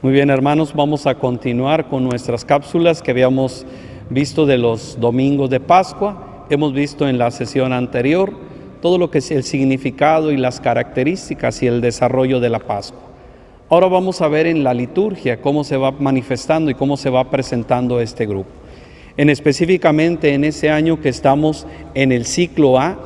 Muy bien, hermanos, vamos a continuar con nuestras cápsulas que habíamos visto de los domingos de Pascua. Hemos visto en la sesión anterior todo lo que es el significado y las características y el desarrollo de la Pascua. Ahora vamos a ver en la liturgia cómo se va manifestando y cómo se va presentando este grupo. Específicamente en ese año que estamos en el ciclo A,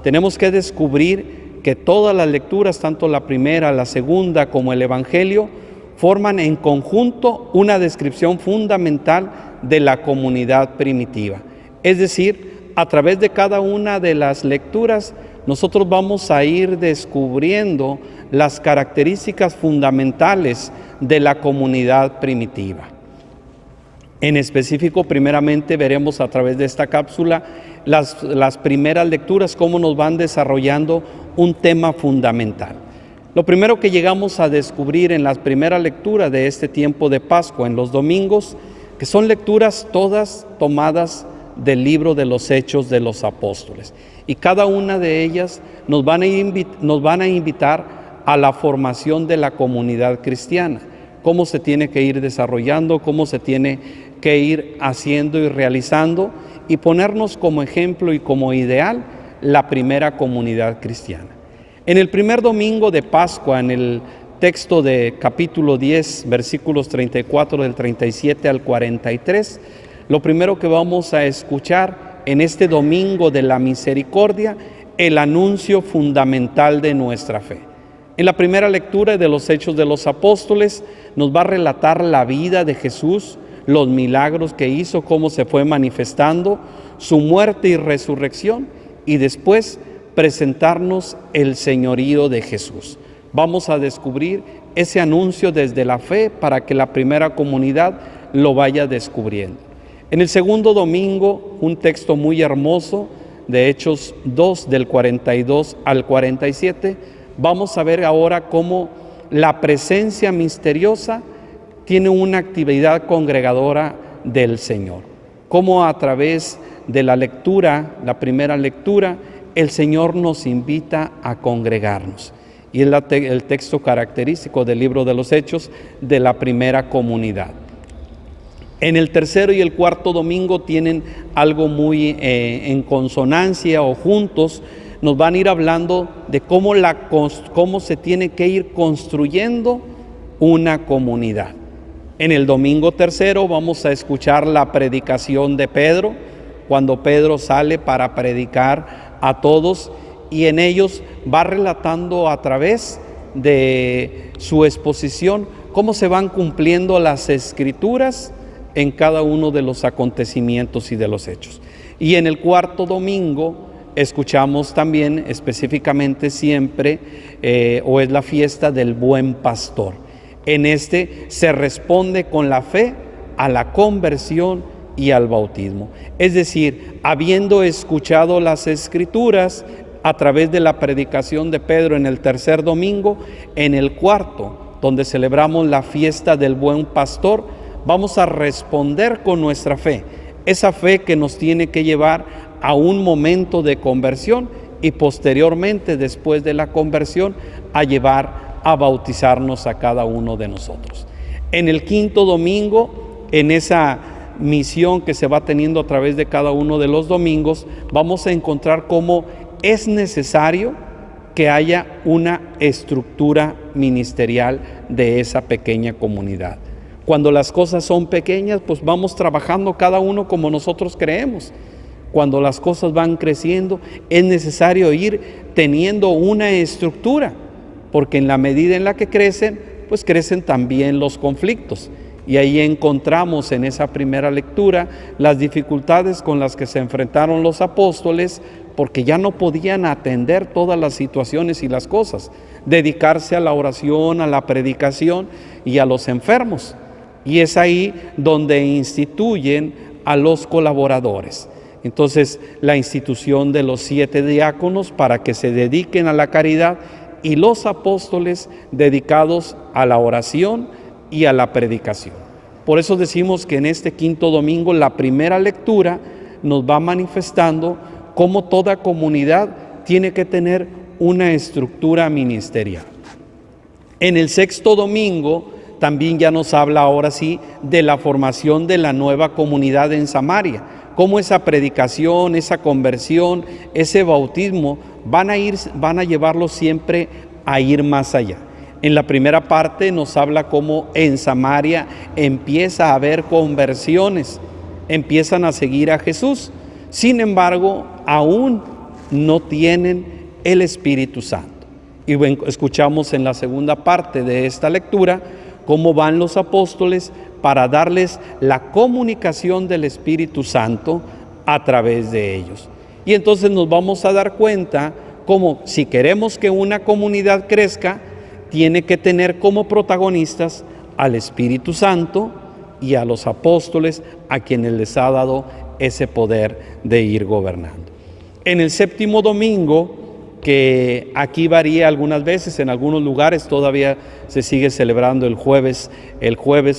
tenemos que descubrir que todas las lecturas, tanto la primera, la segunda como el Evangelio, forman en conjunto una descripción fundamental de la comunidad primitiva. Es decir, a través de cada una de las lecturas, nosotros vamos a ir descubriendo las características fundamentales de la comunidad primitiva. En específico, primeramente veremos a través de esta cápsula las primeras lecturas, cómo nos van desarrollando un tema fundamental. Lo primero que llegamos a descubrir en las primeras lecturas de este tiempo de Pascua, en los domingos, que son lecturas todas tomadas del libro de los Hechos de los Apóstoles. Y cada una de ellas nos van a invitar a la formación de la comunidad cristiana, cómo se tiene que ir desarrollando, cómo se tiene que ir haciendo y realizando, y ponernos como ejemplo y como ideal la primera comunidad cristiana. En el primer domingo de Pascua, en el texto de capítulo 10, versículos 34 del 37 al 43, lo primero que vamos a escuchar en este domingo de la misericordia, el anuncio fundamental de nuestra fe. En la primera lectura de los Hechos de los Apóstoles nos va a relatar la vida de Jesús, los milagros que hizo, cómo se fue manifestando, su muerte y resurrección, y después presentarnos el señorío de Jesús. Vamos a descubrir ese anuncio desde la fe para que la primera comunidad lo vaya descubriendo. En el segundo domingo, un texto muy hermoso de Hechos 2 del 42 al 47, vamos a ver ahora cómo la presencia misteriosa tiene una actividad congregadora del Señor. Cómo a través de la lectura, la primera lectura, el Señor nos invita a congregarnos. Y es el texto característico del libro de los Hechos de la primera comunidad. En el tercero y el cuarto domingo tienen algo muy en consonancia o juntos. Nos van a ir hablando de cómo se tiene que ir construyendo una comunidad. En el domingo tercero vamos a escuchar la predicación de Pedro, cuando Pedro sale para predicar a todos, y en ellos va relatando a través de su exposición cómo se van cumpliendo las escrituras en cada uno de los acontecimientos y de los hechos. Y en el cuarto domingo escuchamos también específicamente siempre, o es la fiesta del buen pastor. En este se responde con la fe a la conversión y al bautismo. Es decir, habiendo escuchado las escrituras a través de la predicación de Pedro en el tercer domingo, en el cuarto, donde celebramos la fiesta del buen pastor, vamos a responder con nuestra fe, esa fe que nos tiene que llevar a un momento de conversión y posteriormente, después de la conversión, a llevar a bautizarnos a cada uno de nosotros. En el quinto domingo, en esa misión que se va teniendo a través de cada uno de los domingos, vamos a encontrar cómo es necesario que haya una estructura ministerial de esa pequeña comunidad. Cuando las cosas son pequeñas, pues vamos trabajando cada uno como nosotros creemos. Cuando las cosas van creciendo, es necesario ir teniendo una estructura, porque en la medida en la que crecen, pues crecen también los conflictos. Y ahí encontramos en esa primera lectura las dificultades con las que se enfrentaron los apóstoles, porque ya no podían atender todas las situaciones y las cosas, dedicarse a la oración, a la predicación y a los enfermos. Y es ahí donde instituyen a los colaboradores. Entonces, la institución de los 7 diáconos para que se dediquen a la caridad, y los apóstoles dedicados a la oración y a la predicación. Por eso decimos que en este quinto domingo la primera lectura nos va manifestando cómo toda comunidad tiene que tener una estructura ministerial. En el sexto domingo también ya nos habla ahora sí de la formación de la nueva comunidad en Samaria, cómo esa predicación, esa conversión, ese bautismo van a llevarlos siempre a ir más allá. En la primera parte nos habla cómo en Samaria empieza a haber conversiones, empiezan a seguir a Jesús. Sin embargo, aún no tienen el Espíritu Santo. Y escuchamos en la segunda parte de esta lectura cómo van los apóstoles para darles la comunicación del Espíritu Santo a través de ellos. Y entonces nos vamos a dar cuenta cómo si queremos que una comunidad crezca, tiene que tener como protagonistas al Espíritu Santo y a los apóstoles, a quienes les ha dado ese poder de ir gobernando. En el séptimo domingo, que aquí varía algunas veces, en algunos lugares todavía se sigue celebrando el jueves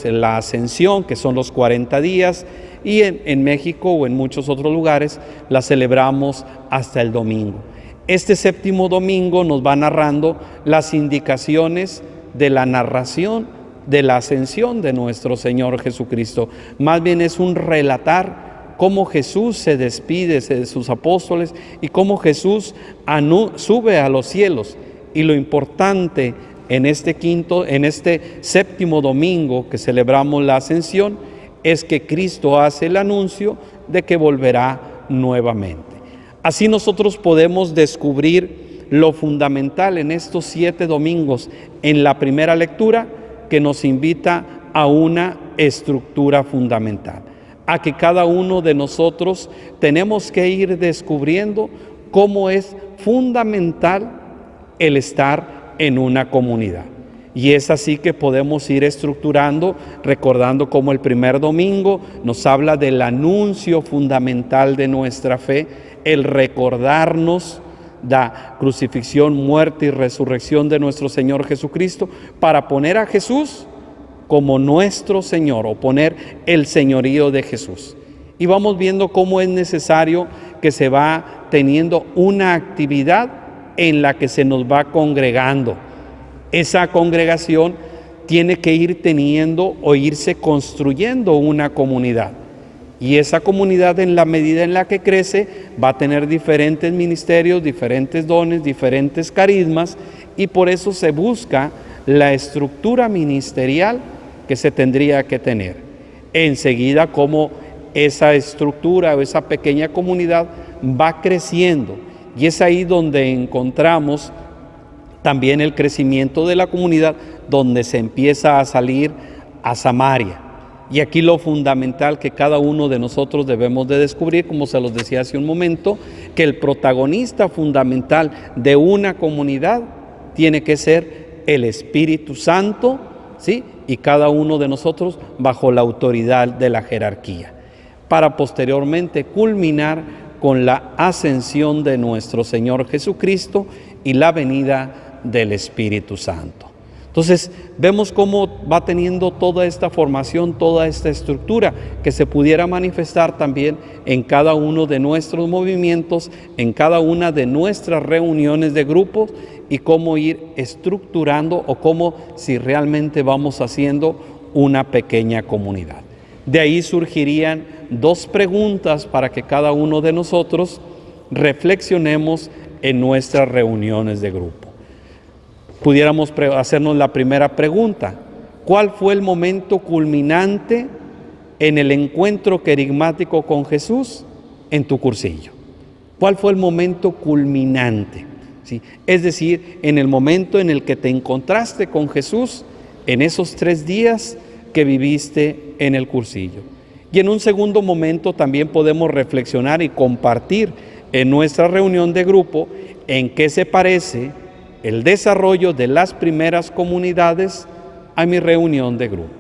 la Ascensión, que son los 40 días, y en México o en muchos otros lugares la celebramos hasta el domingo. Este séptimo domingo nos va narrando las indicaciones de la narración de la ascensión de nuestro Señor Jesucristo. Más bien es un relatar cómo Jesús se despide de sus apóstoles y cómo Jesús sube a los cielos. Y lo importante en este séptimo domingo que celebramos la ascensión es que Cristo hace el anuncio de que volverá nuevamente. Así nosotros podemos descubrir lo fundamental en estos 7 domingos en la primera lectura, que nos invita a una estructura fundamental, a que cada uno de nosotros tenemos que ir descubriendo cómo es fundamental el estar en una comunidad. Y es así que podemos ir estructurando, recordando cómo el primer domingo nos habla del anuncio fundamental de nuestra fe, el recordarnos la crucifixión, muerte y resurrección de nuestro Señor Jesucristo, para poner a Jesús como nuestro Señor, o poner el señorío de Jesús. Y vamos viendo cómo es necesario que se va teniendo una actividad en la que se nos va congregando. Esa congregación tiene que ir teniendo o irse construyendo una comunidad. Y esa comunidad, en la medida en la que crece, va a tener diferentes ministerios, diferentes dones, diferentes carismas, y por eso se busca la estructura ministerial que se tendría que tener. Enseguida, cómo esa estructura o esa pequeña comunidad va creciendo, y es ahí donde encontramos también el crecimiento de la comunidad, donde se empieza a salir a Samaria. Y aquí lo fundamental que cada uno de nosotros debemos de descubrir, como se los decía hace un momento, que el protagonista fundamental de una comunidad tiene que ser el Espíritu Santo, ¿sí? Y cada uno de nosotros bajo la autoridad de la jerarquía, para posteriormente culminar con la ascensión de nuestro Señor Jesucristo y la venida del Espíritu Santo. Entonces, vemos cómo va teniendo toda esta formación, toda esta estructura, que se pudiera manifestar también en cada uno de nuestros movimientos, en cada una de nuestras reuniones de grupos, y cómo ir estructurando, o cómo si realmente vamos haciendo una pequeña comunidad. De ahí surgirían 2 preguntas para que cada uno de nosotros reflexionemos en nuestras reuniones de grupo. Pudiéramos hacernos la primera pregunta: ¿cuál fue el momento culminante en el encuentro querigmático con Jesús en tu cursillo? ¿Cuál fue el momento culminante? ¿Sí? Es decir, en el momento en el que te encontraste con Jesús en esos 3 días que viviste en el cursillo. Y en un segundo momento también podemos reflexionar y compartir en nuestra reunión de grupo en qué se parece el desarrollo de las primeras comunidades a mi reunión de grupo.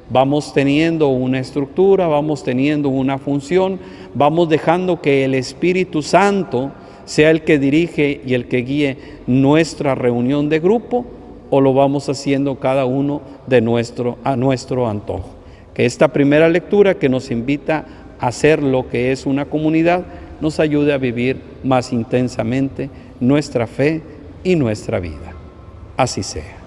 Vamos teniendo una estructura, vamos teniendo una función, vamos dejando que el Espíritu Santo sea el que dirige y el que guíe nuestra reunión de grupo, o lo vamos haciendo cada uno a nuestro antojo. Que esta primera lectura, que nos invita a hacer lo que es una comunidad, nos ayude a vivir más intensamente nuestra fe y nuestra vida. Así sea.